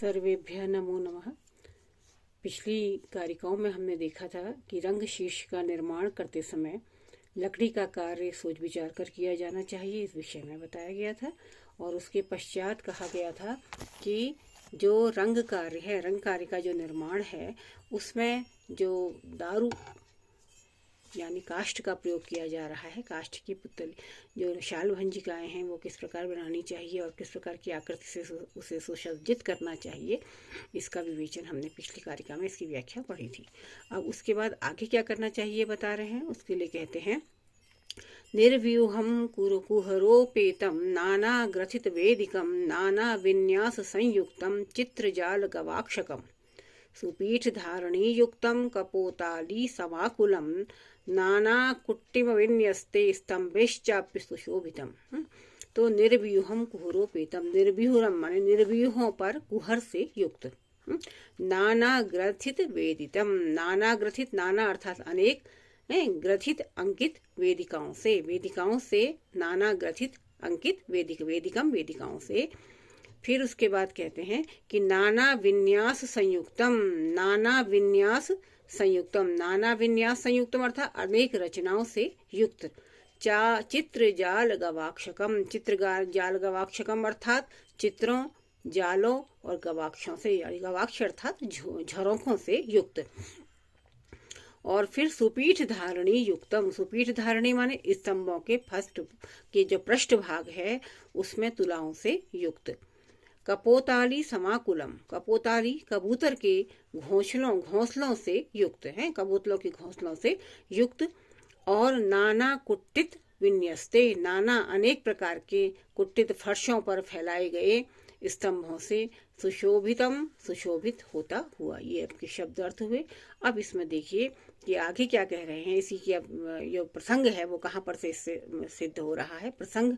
सर्वेभ्यः नमो नमः। पिछली कारिकाओं में हमने देखा था कि रंग शीर्ष का निर्माण करते समय लकड़ी का कार्य सोच विचार कर किया जाना चाहिए, इस विषय में बताया गया था। और उसके पश्चात कहा गया था कि जो रंग कार्य है, रंग कार्य का जो निर्माण है, उसमें जो दारू यानी काष्ठ का प्रयोग किया जा रहा है, काष्ठ की पुतली जो शाल भंजिकाएँ हैं वो किस प्रकार बनानी चाहिए और किस प्रकार की आकृति से उसे सुसज्जित करना चाहिए, इसका विवेचन हमने पिछली कारिका में इसकी व्याख्या पढ़ी थी। अब उसके बाद आगे क्या करना चाहिए बता रहे हैं। उसके लिए कहते हैं, निर्व्यूहम कुहरोपेतम नाना ग्रथित वेदिकम नाना विन्यास संयुक्तम चित्रजाल गवाक्षकम सुपीठ धारणी युक्तम कपोताली समाकुलम नाना कुट्टिम विन्यस्ते स्तंभेश्चाप्य सुशोभितम। तो निर्व्यूहम कुहरोपेतम, निर्व्यूहम माने निर्व्यूहों पर कुहर से युक्त, नाना ग्रथित वेदितम, नाना ग्रथित, नाना अर्थात अनेक, ग्रथित अंकित वेदिकाओं से नाना ग्रथित अंकित वेदिकम वेदिकाओं से। फिर उसके बाद कहते हैं कि नाना विन्यास संयुक्तम, नाना विन्यास संयुक्तम, नाना विन्यास संयुक्तम अर्थात अनेक रचनाओं से युक्त। चित्र जाल गवाक्षकम, चित्र जाल गवाक्षकम अर्थात चित्रों, जालों और गवाक्षों से, गवाक्ष अर्थात झरोखों से युक्त। और फिर सुपीठ धारणी युक्तम, सुपीठ धारणी माने स्तंभों के फर्स्ट के जो पृष्ठ भाग है उसमें तुलाओं से युक्त। कपोताली समाकुलम, कपोताली कबूतर के घोंसलों से युक्त है, कबूतरों के घोंसलों से युक्त। और नाना कुट्टित विन्यस्ते, नाना अनेक प्रकार के कुट्टित फर्शों पर फैलाए गए स्तंभों से सुशोभितम, सुशोभित होता हुआ। ये आपके शब्द अर्थ हुए। अब इसमें देखिए कि आगे क्या कह रहे हैं। इसी की जो प्रसंग है वो कहाँ पर से इससे सिद्ध हो रहा है, प्रसंग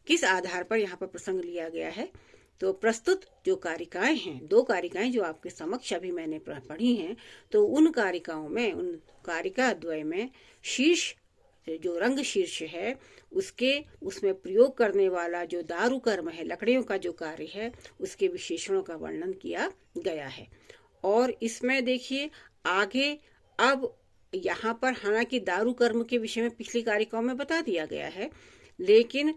किस आधार पर यहाँ पर प्रसंग लिया गया है। तो प्रस्तुत जो कारिकाएं हैं, दो कारिकाएं जो आपके समक्ष अभी मैंने पढ़ी हैं, तो उन कारिकाओं में, उन कारिका द्वय में शीर्ष जो रंग शीर्ष है उसमें प्रयोग करने वाला जो दारू कर्म है, लकड़ियों का जो कार्य है, उसके विशेषणों का वर्णन किया गया है। और इसमें देखिए आगे, अब यहाँ पर हालांकि दारू कर्म के विषय में पिछली कारिकाओं में बता दिया गया है, लेकिन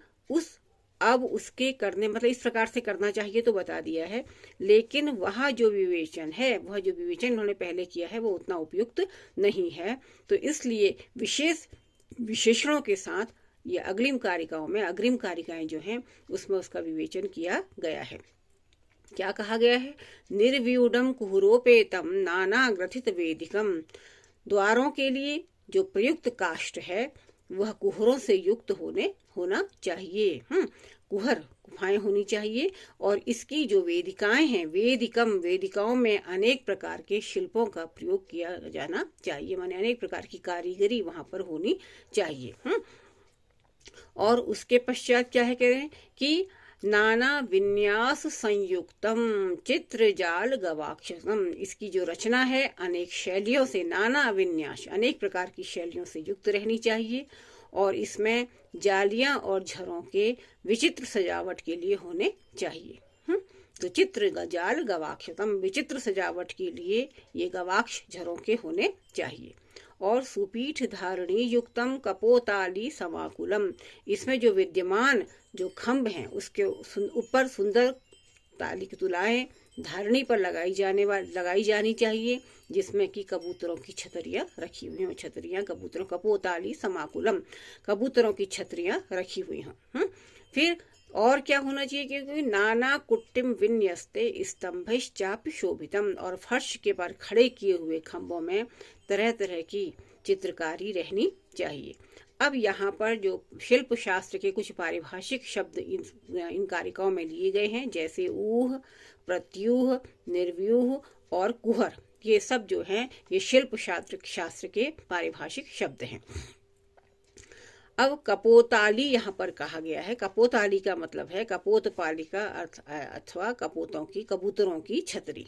अब उसके करने मतलब इस प्रकार से करना चाहिए तो बता दिया है, लेकिन वह जो विवेचन है, वह जो विवेचन उन्होंने पहले किया है वो उतना उपयुक्त नहीं है। तो इसलिए विशेषणों के साथ ये अग्रिम कारिकाएं जो हैं उसमें उसका विवेचन किया गया है। क्या कहा गया है? निर्व्यूढ़म कुहरोपेतम नाना ग्रथित वेदिकम, द्वारों के लिए जो प्रयुक्त काष्ठ है वह कुहरों से युक्त होना चाहिए। कुहर, गुफाएं होनी चाहिए। और इसकी जो वेदिकाएं हैं, वेदिकाओं में अनेक प्रकार के शिल्पों का प्रयोग किया जाना चाहिए, माने अनेक प्रकार की कारीगरी वहां पर होनी चाहिए। और उसके पश्चात क्या है, कह रहे हैं कि नाना विन्यास संयुक्तम चित्र जाल गवाक्षम, इसकी जो रचना है अनेक शैलियों से, नाना विन्यास अनेक प्रकार की शैलियों से युक्त रहनी चाहिए। और इसमें जालियां और झरों के विचित्र सजावट के लिए होने चाहिए। तो चित्र जाल गवाक्षतम, विचित्र सजावट के लिए ये गवाक्ष झरों के होने चाहिए। और सुपीठ धारणी युक्तम कपोताली समाकुलम, इसमें जो विद्यमान जो खम्भ हैं उसके ऊपर सुंदर ताली की तुलाएं धारणी पर लगाई जानी चाहिए, जिसमें कि कबूतरों की छतरियां रखी हुई हों, छतरियां कबूतरों, कपोताली समाकुलम, कबूतरों की छतरियां रखी हुई हों। फिर और क्या होना चाहिए, क्योंकि नाना कुट्टिम विन्यस्ते स्तंभश्चाप्य शोभितम, और फर्श के पर खड़े किए हुए खंभों में तरह तरह की चित्रकारी रहनी चाहिए। अब यहाँ पर जो शिल्प शास्त्र के कुछ पारिभाषिक शब्द इन कारिकाओं में लिए गए हैं, जैसे ऊह, प्रत्यूह, निर्व्यूह और कुहर, ये सब जो हैं ये शिल्प शास्त्र के पारिभाषिक शब्द हैं। अब कपोताली यहाँ पर कहा गया है। कपोताली का मतलब है कपोतपालिका अथवा कबूतरों की छतरी।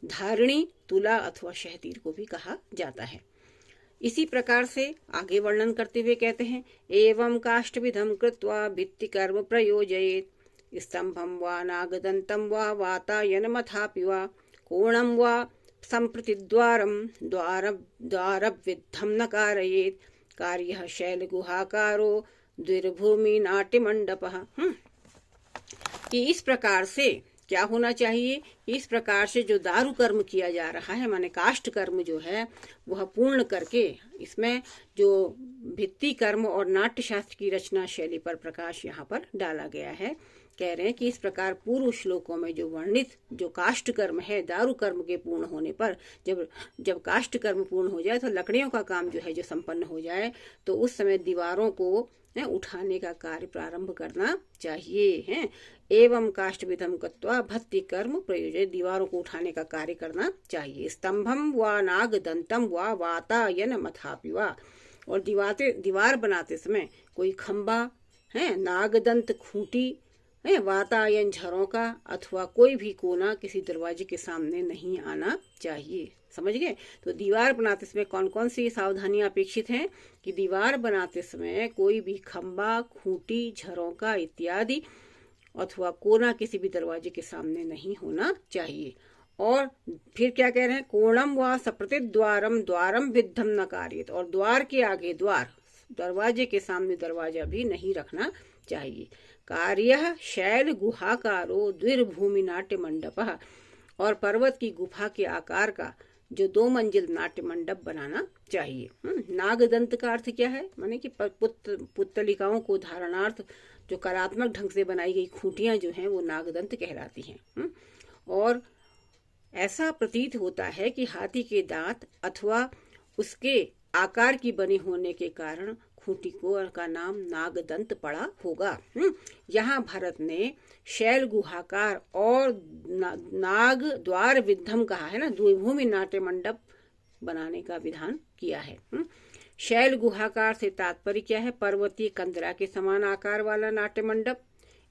धारणी, तुला अथवा शहतीर को भी कहा जाता है। इसी प्रकार से आगे वर्णन करते हुए कहते हैं, एवं काष्ठविधम कृत्वा भित्तिकर्म प्रयोजयेत् स्तंभं वा नागदन्तं वा वातायनमथापि वा कोणं वा सम्प्रतिद्वारं द्वारविद्धं न कारयेत् कार्यः शैलगुहाकारो द्विर्भूमि नाट्यमण्डपः। कि इस प्रकार से क्या होना चाहिए, इस प्रकार से जो दारु कर्म किया जा रहा है, माने काष्ठ कर्म जो है वह पूर्ण करके इसमें जो भित्ति कर्म और नाट्य शास्त्र की रचना शैली पर प्रकाश यहाँ पर डाला गया है। कह रहे हैं कि इस प्रकार पूर्व श्लोकों में जो वर्णित जो काष्ठ कर्म है, दारु कर्म के पूर्ण होने पर जब काष्ठ कर्म पूर्ण हो जाए तो लकड़ियों का काम जो है जो संपन्न हो जाए, तो उस समय दीवारों को उठाने का कार्य प्रारंभ करना चाहिए है। एवं काष्ठ विधम कत्वा भक्ति कर्म प्रयोजन, दीवारों को उठाने का कार्य करना चाहिए। स्तंभम व नाग दंतम व वातायन मथापि वा, और दीवार बनाते समय कोई खंबा है, नागदंत खूंटी है, वातायन झरों का अथवा कोई भी कोना किसी दरवाजे के सामने नहीं आना चाहिए। समझ गए? तो दीवार बनाते समय कौन कौन सी सावधानियां अपेक्षित हैं कि दीवार बनाते समय कोई भी खंबा, खूंटी, झरोका इत्यादि अथवा कोना किसी भी दरवाजे के सामने नहीं होना चाहिए। और फिर क्या कह रहे हैं, कोणम व सप्रतिद्वारम द्वारम विद्धम न कार्येत, और द्वार के आगे द्वार, दरवाजे के सामने दरवाजा भी नहीं रखना चाहिए। कार्य शैल गुहाकारो द्विर्भूमि नाट्य मंडप, और पर्वत की गुफा के आकार का जो 2 मंजिल नाट्य मंडप बनाना चाहिए। नागदंत का अर्थ क्या है, माने कि पुत्तलिकाओं को धारणार्थ जो कलात्मक ढंग से बनाई गई खूंटियां जो हैं वो नागदंत कहलाती हैं। और ऐसा प्रतीत होता है कि हाथी के दांत अथवा उसके आकार की बनी होने के कारण खूंटी का नाम नागदंत पड़ा होगा। यहाँ भरत ने शैल गुहाकार और नाग द्वार विद्धम कहा है ना, द्विभूमि नाट्य मंडप बनाने का विधान किया है। शैल गुहाकार से तात्पर्य क्या है, पर्वतीय कंदरा के समान आकार वाला नाट्य मंडप।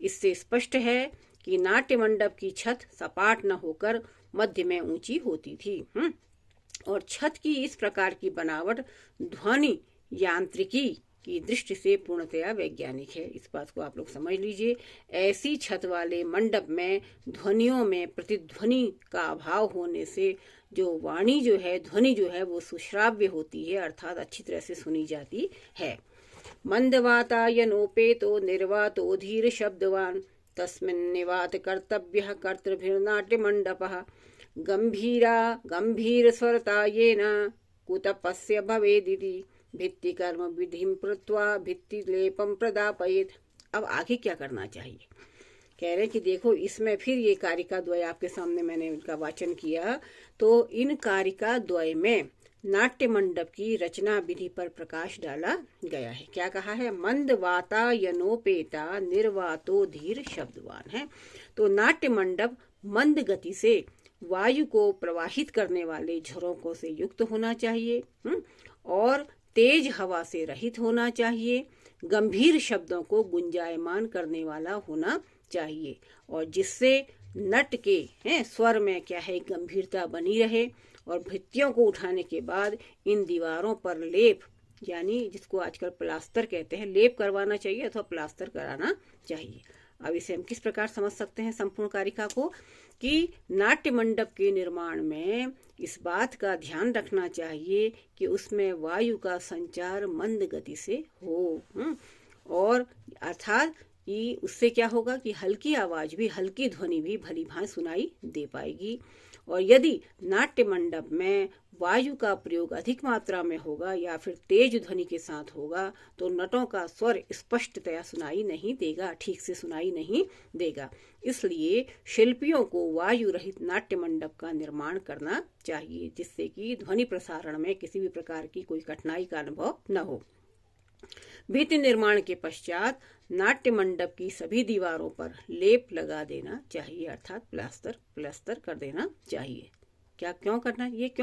इससे स्पष्ट है कि नाट्य मंडप की छत सपाट न होकर मध्य में ऊंची होती थी। और छत की इस प्रकार की बनावट ध्वनि यांत्रिकी की दृष्टि से पूर्णतया वैज्ञानिक है। इस बात को आप लोग समझ लीजिए। ऐसी छत वाले मंडप में ध्वनियों में प्रतिध्वनि का अभाव होने से जो वाणी जो है, ध्वनि जो है वो सुश्राव्य होती है, अर्थात अच्छी तरह से सुनी जाती है। मंदवातायनोपेतो निर्वातो धीर शब्दवान तस्मिन् निवात कर्तव्यः कर्तृभिर्नाट्य मंडपः गंभीर स्वरतायेन कुतपस्य भवेदिति भित्ति कर्म विधिं कृत्वा भित्ति लेपम प्रदापयेत्। अब आगे क्या करना चाहिए, कह रहे हैं कि देखो इसमें फिर ये कारिका द्वय आपके सामने मैंने उनका वाचन किया, तो इन कारिका द्वय में नाट्य मंडप की रचना विधि पर प्रकाश डाला गया है। क्या कहा है, मंद वातायनोपेता निर्वातो धीर शब्दवान है। तो नाट्य मंडप मंद गति से वायु को प्रवाहित करने वाले झरोकों से युक्त होना चाहिए और तेज हवा से रहित होना चाहिए, गंभीर शब्दों को गुंजायमान करने वाला होना चाहिए, और जिससे नट के स्वर में क्या है गंभीरता बनी रहे। और भित्तियों को उठाने के बाद इन दीवारों पर लेप, यानी जिसको आजकल प्लास्टर कहते हैं, लेप करवाना चाहिए अथवा प्लास्टर कराना चाहिए। अब इसे हम किस प्रकार समझ सकते हैं संपूर्ण कारिका को, कि नाट्य मंडप के निर्माण में इस बात का ध्यान रखना चाहिए कि उसमें वायु का संचार मंद गति से हो, और अर्थात कि उससे क्या होगा कि हल्की आवाज भी, हल्की ध्वनि भी भली भांति सुनाई दे पाएगी। और यदि नाट्य मंडप में वायु का प्रयोग अधिक मात्रा में होगा या फिर तेज ध्वनि के साथ होगा तो नटों का स्वर स्पष्टतया सुनाई नहीं देगा, ठीक से सुनाई नहीं देगा। इसलिए शिल्पियों को वायु रहित नाट्य मंडप का निर्माण करना चाहिए, जिससे कि ध्वनि प्रसारण में किसी भी प्रकार की कोई कठिनाई का अनुभव न हो। भित्ति निर्माण के पश्चात नाट्य मंडप की सभी दीवारों पर लेप लगा देना चाहिए, अर्थात प्लास्टर कर देना चाहिए। क्यों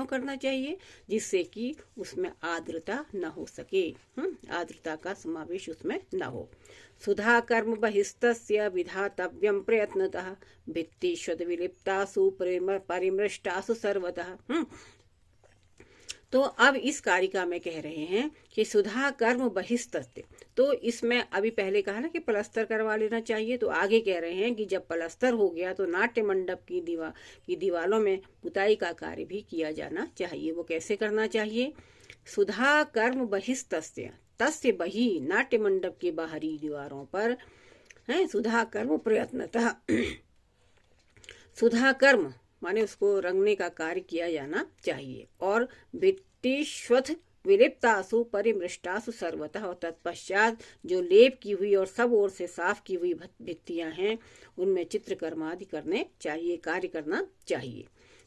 करना चाहिए, जिससे कि उसमें आर्द्रता न हो सके, आर्द्रता का समावेश उसमें न हो। सुधा कर्म बहिस्तस्य विधातव्यम प्रयत्नतः भित्तिष्वद विलिप्तासु परिमृष्टासु सर्वतः। तो अब इस कारिका में कह रहे हैं कि सुधा कर्म बहिस्तस्ते। तो इसमें अभी पहले कहा ना कि पलस्तर करवा लेना चाहिए, तो आगे कह रहे हैं कि जब पलस्तर हो गया तो नाट्य मंडप की दीवारों में पुताई का कार्य भी किया जाना चाहिए। वो कैसे करना चाहिए? सुधा कर्म बहिस्तस्य, तस्य बही नाट्य मंडप के बाहरी दीवारों पर है सुधा कर्म प्रयत्नतः सुधा कर्म माने उसको रंगने का कार्य किया जाना चाहिए। और भित्तिष्वथ विलिप्तासु परिमृष्टासु सर्वतः, और तत्पश्चात जो लेप की हुई और सब ओर से साफ की हुई भित्तियां हैं उनमें चित्रकर्म आदि करने चाहिए, कार्य करना चाहिए।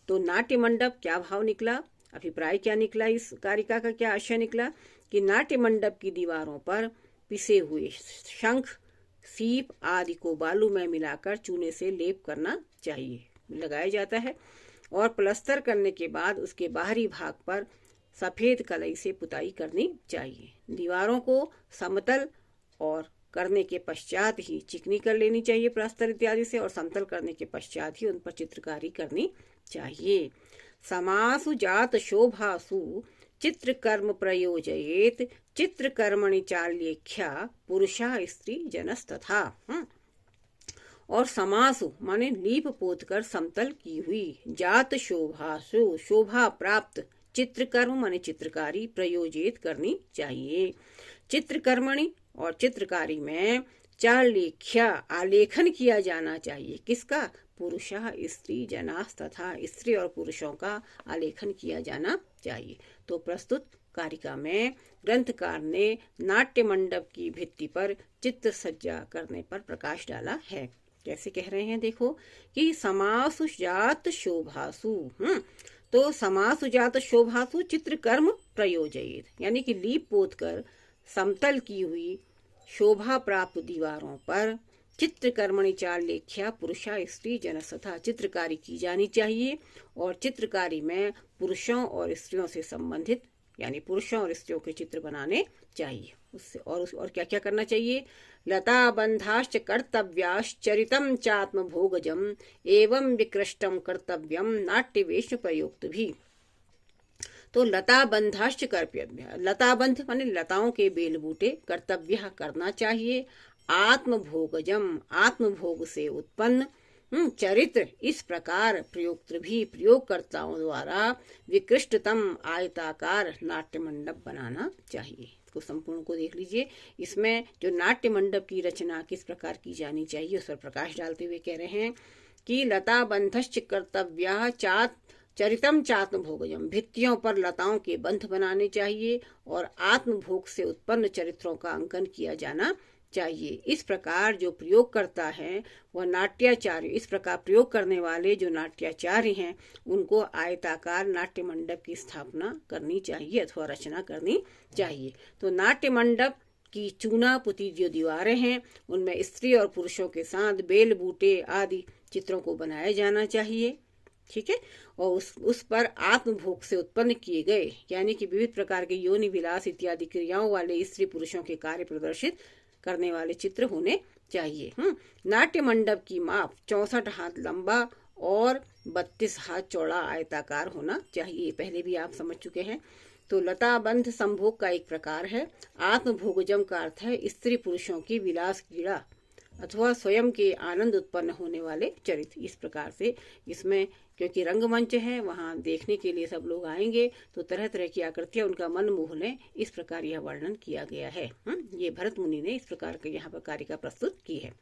तो नाट्य मंडप क्या भाव निकला, अभिप्राय क्या निकला, इस कारिका का क्या आशय निकला कि नाट्य मंडप की दीवारों पर पिसे हुए शंख, सीप आदि को बालू में मिलाकर चूने से लेप करना चाहिए, लगाया जाता है। और प्लस्तर करने के बाद उसके बाहरी भाग पर सफेद कलई से पुताई करनी चाहिए। दीवारों को समतल और करने के पश्चात ही चिकनी कर लेनी चाहिए प्लास्तर इत्यादि से, और समतल करने के पश्चात ही उन पर चित्रकारी करनी चाहिए। समासु जात शोभासु चित्रकर्म प्रयोजयेत चित्रकर्मणि चाल्येख्या पुरुषा स्त्री जनस्तथा। और समासु माने लीप पोत कर समतल की हुई, जात शोभासु शोभा प्राप्त, चित्रकर्म माने चित्रकारी प्रयोजित करनी चाहिए। चित्रकर्मणि और चित्रकारी में चाल्येख्या आलेखन किया जाना चाहिए। किसका? पुरुषा स्त्री जनास तथा, स्त्री और पुरुषों का आलेखन किया जाना चाहिए। तो प्रस्तुत कारिका में ग्रंथकार ने नाट्य मंडप की भित्ति पर चित्र सज्जा करने पर प्रकाश डाला है। कैसे कह रहे हैं देखो कि समासु जात शोभासु, तो समासु जात शोभासु चित्रकर्म प्रयोजयेत, यानी कि लीप पोत कर समतल की हुई शोभा प्राप्त दीवारों पर चित्रकर्मणि चाल्येख्या पुरुषा स्त्री जनस्तथा, चित्रकारी की जानी चाहिए। और चित्रकारी में पुरुषों और स्त्रियों से संबंधित यानी पुरुषों और स्त्रियों के चित्र बनाने चाहिए। उससे और क्या क्या करना चाहिए? लता बंधाश्च कर्तव्याश्चरितम चात्म भोगजम एवं विकृष्टम कर्तव्यम नाट्यवेश प्रयुक्त भी। तो लता बंधाश्च कर्तव्य, लता बंध माने लताओं के बेल बूटे, कर्तव्य करना चाहिए, आत्म भोगजम आत्मभोग से उत्पन्न, चरित्र इस प्रकार प्रयुक्त भी प्रयोगकर्ताओं द्वारा विकृष्टतम आयताकार नाट्य मंडप बनाना चाहिए। इसको संपूर्ण को देख लीजिए। इसमें जो नाट्य मंडप की रचना किस प्रकार की जानी चाहिए उस पर प्रकाश डालते हुए कह रहे हैं कि लता बंधश्च कर्तव्य चात चरितम चात्म भोगजम, भित्तियों पर लताओं के बंध बनाने चाहिए और आत्मभोग से उत्पन्न चरित्रों का अंकन किया जाना चाहिए। इस प्रकार जो प्रयोग करता है वह नाट्याचार्य, इस प्रकार प्रयोग करने वाले जो नाट्याचार्य हैं उनको आयताकार नाट्य मंडप की स्थापना करनी चाहिए अथवा रचना करनी चाहिए। तो नाट्य मंडप की चूना पुती जो दीवारें हैं उनमें स्त्री और पुरुषों के साथ बेल बूटे आदि चित्रों को बनाया जाना चाहिए। ठीक है। और उस पर आत्मभोग से उत्पन्न किए गए यानी कि विविध प्रकार के योनि विलास इत्यादि क्रियाओं वाले स्त्री पुरुषों के कार्य प्रदर्शित करने वाले चित्र होने चाहिए। नाट्य मंडप की माप 64 हाथ लंबा और 32 हाथ चौड़ा आयताकार होना चाहिए। पहले भी आप समझ चुके हैं। तो लता बंध संभोग का एक प्रकार है। आत्मभोगजम का अर्थ है स्त्री पुरुषों की विलास क्रीड़ा अथवा स्वयं के आनंद उत्पन्न होने वाले चरित्र। इस प्रकार से इसमें क्योंकि रंगमंच है वहां देखने के लिए सब लोग आएंगे तो तरह तरह की आकृतियां उनका मन मोह लें, इस प्रकार यह वर्णन किया गया है। ये भरत मुनि ने इस प्रकार के यहाँ पर कारिका प्रस्तुत की है।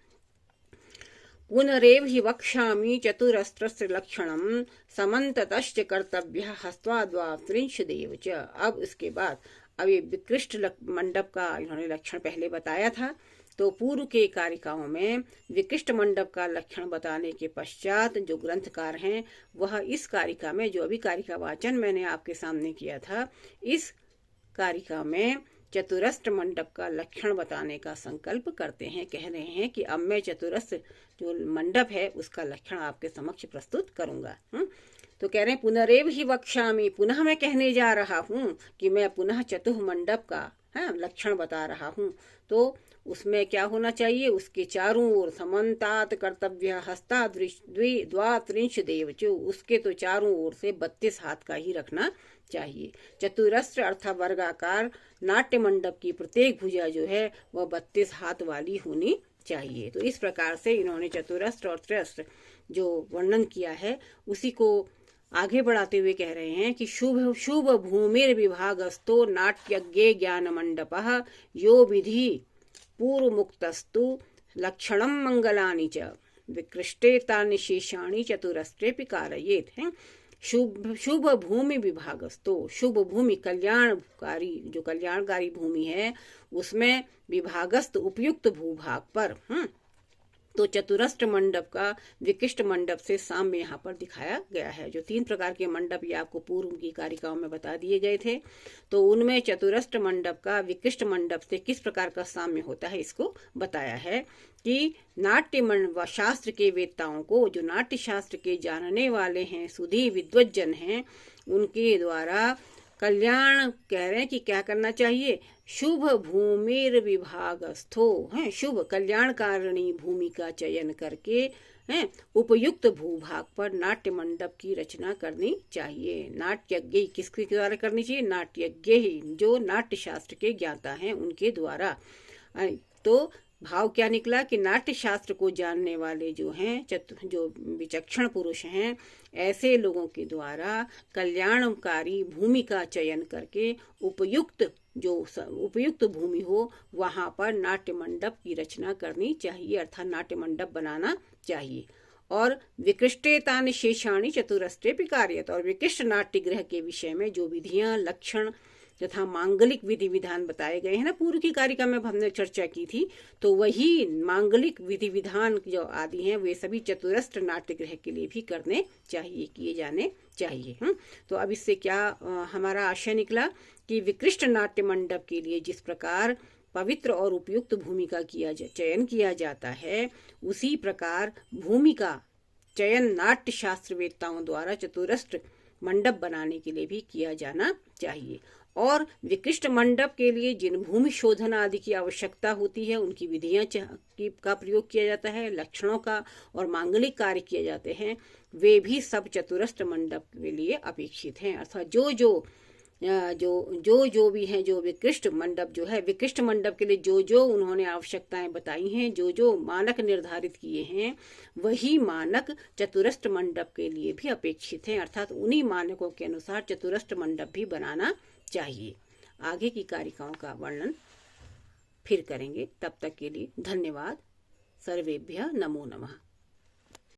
पुनरेव हि वक्ष्यामि चतुरस्त्रस्य लक्षणम समन्ततश्च कर्तव्यः हस्त्वाद्वा त्रिंशदेव च। अब इसके बाद अब ये विकृष्ट मंडप का इन्होंने लक्षण पहले बताया था। तो पूर्व के कारिकाओं में विकृष्ट मंडप का लक्षण बताने के पश्चात जो ग्रंथकार हैं वह इस कारिका में, जो अभी कारिका वाचन मैंने आपके सामने किया था, इस कारिका में चतुरस्त्र मंडप का लक्षण बताने का संकल्प करते हैं। कह रहे हैं कि अब मैं चतुरस्त्र जो मंडप है उसका लक्षण आपके समक्ष प्रस्तुत करूंगा। तो कह रहे हैं पुनरेव ही वक्ष्यामि, पुनः मैं कहने जा रहा हूँ कि मैं पुनः चतुः मंडप का है लक्षण बता रहा हूँ। तो उसमें क्या होना चाहिए, उसके चारों ओर समन्तात कर्तव्य हस्ता द्वात्रिंश देवचो, उसके तो चारों ओर से 32 हाथ का ही रखना चाहिए। चतुरस्र अर्थात वर्गाकार नाट्य मंडप की प्रत्येक भुजा जो है वह 32 हाथ वाली होनी चाहिए। तो इस प्रकार से इन्होंने चतुरस्र और त्रस्र जो वर्णन किया है उसी को आगे बढ़ाते हुए कह रहे हैं कि शुभ शुभ भूमिर विभागस्तो नाट्यज्ञे ज्ञान मंडपः यो विधि पूर्व मुक्तस्तु लक्षणम मंगलानि च विकृष्टेतानि शेषाणि चतुरस्त्रेपि कारयेत्। हैं शुभ शुभ भूमि विभागस्तो, शुभ भूमि कल्याणकारी, जो कल्याणकारी भूमि है उसमें विभागस्त उपयुक्त भूभाग पर तो चतुरस्र मंडप का विशिष्ट मंडप से साम्य यहाँ पर दिखाया गया है। जो 3 प्रकार के मंडप ये आपको पूर्व की कारिकाओं में बता दिए गए थे, तो उनमें चतुरस्र मंडप का विशिष्ट मंडप से किस प्रकार का साम्य होता है इसको बताया है कि नाट्य शास्त्र के वेत्ताओं को, जो नाट्य शास्त्र के जानने वाले हैं, सुधी विद्वज्जन हैं, उनके द्वारा कल्याण कह रहे हैं कि क्या करना चाहिए, शुभ भूमिर विभागस्थो है, शुभ कल्याणकारिणी भूमि का चयन करके है उपयुक्त भूभाग पर नाट्य मंडप की रचना करनी चाहिए। नाट्यज्ञ किसके द्वारा करनी चाहिए, नाट्यज्ञ ही, जो नाट्य शास्त्र के ज्ञाता हैं उनके द्वारा। तो भाव क्या निकला कि नाट्य शास्त्र को जानने वाले जो हैं, जो विचक्षण पुरुष हैं, ऐसे लोगों के द्वारा कल्याणकारी भूमि का चयन करके उपयुक्त भूमि हो वहां पर नाट्य मंडप की रचना करनी चाहिए, अर्थात नाट्य मंडप बनाना चाहिए। और विकृष्टेतानि शेषाणि चतुरस्त्रेपि कार्यत, और विशिष्ट नाट्य गृह के विषय में जो विधियां, लक्षण तथा मांगलिक विधि विधान बताए गए हैं ना, पूर्व की कारिका में हमने चर्चा की थी, तो वही मांगलिक विधि विधान जो आदि हैं वे सभी चतुरस्र नाट्य गृह के लिए भी करने चाहिए, किए जाने चाहिए। तो अब इससे क्या हमारा आशय निकला कि विकृष्ट नाट्य मंडप के लिए जिस प्रकार पवित्र और उपयुक्त भूमि का चयन किया जाता है, उसी प्रकार भूमि का चयन नाट्य शास्त्र वेत्ताओं द्वारा चतुरस्र मंडप बनाने के लिए भी किया जाना चाहिए। और विकृष्ट मंडप के लिए जिन भूमि शोधन आदि की आवश्यकता होती है, उनकी विधियां का प्रयोग किया जाता है, लक्षणों का और मांगलिक कार्य किए जाते हैं, वे भी सब चतुरस्र मंडप के लिए अपेक्षित हैं। अर्थात जो भी हैं, जो विकृष्ट मंडप जो है, विकृष्ट मंडप के लिए जो उन्होंने आवश्यकताएं बताई हैं, जो मानक निर्धारित किए हैं, वही मानक चतुरस्र मंडप के लिए भी अपेक्षित हैं। अर्थात उन्हीं मानकों के अनुसार चतुरस्र मंडप भी बनाना चाहिए। आगे की कारिकाओं का वर्णन फिर करेंगे, तब तक के लिए धन्यवाद। सर्वेभ्यः नमो नमः।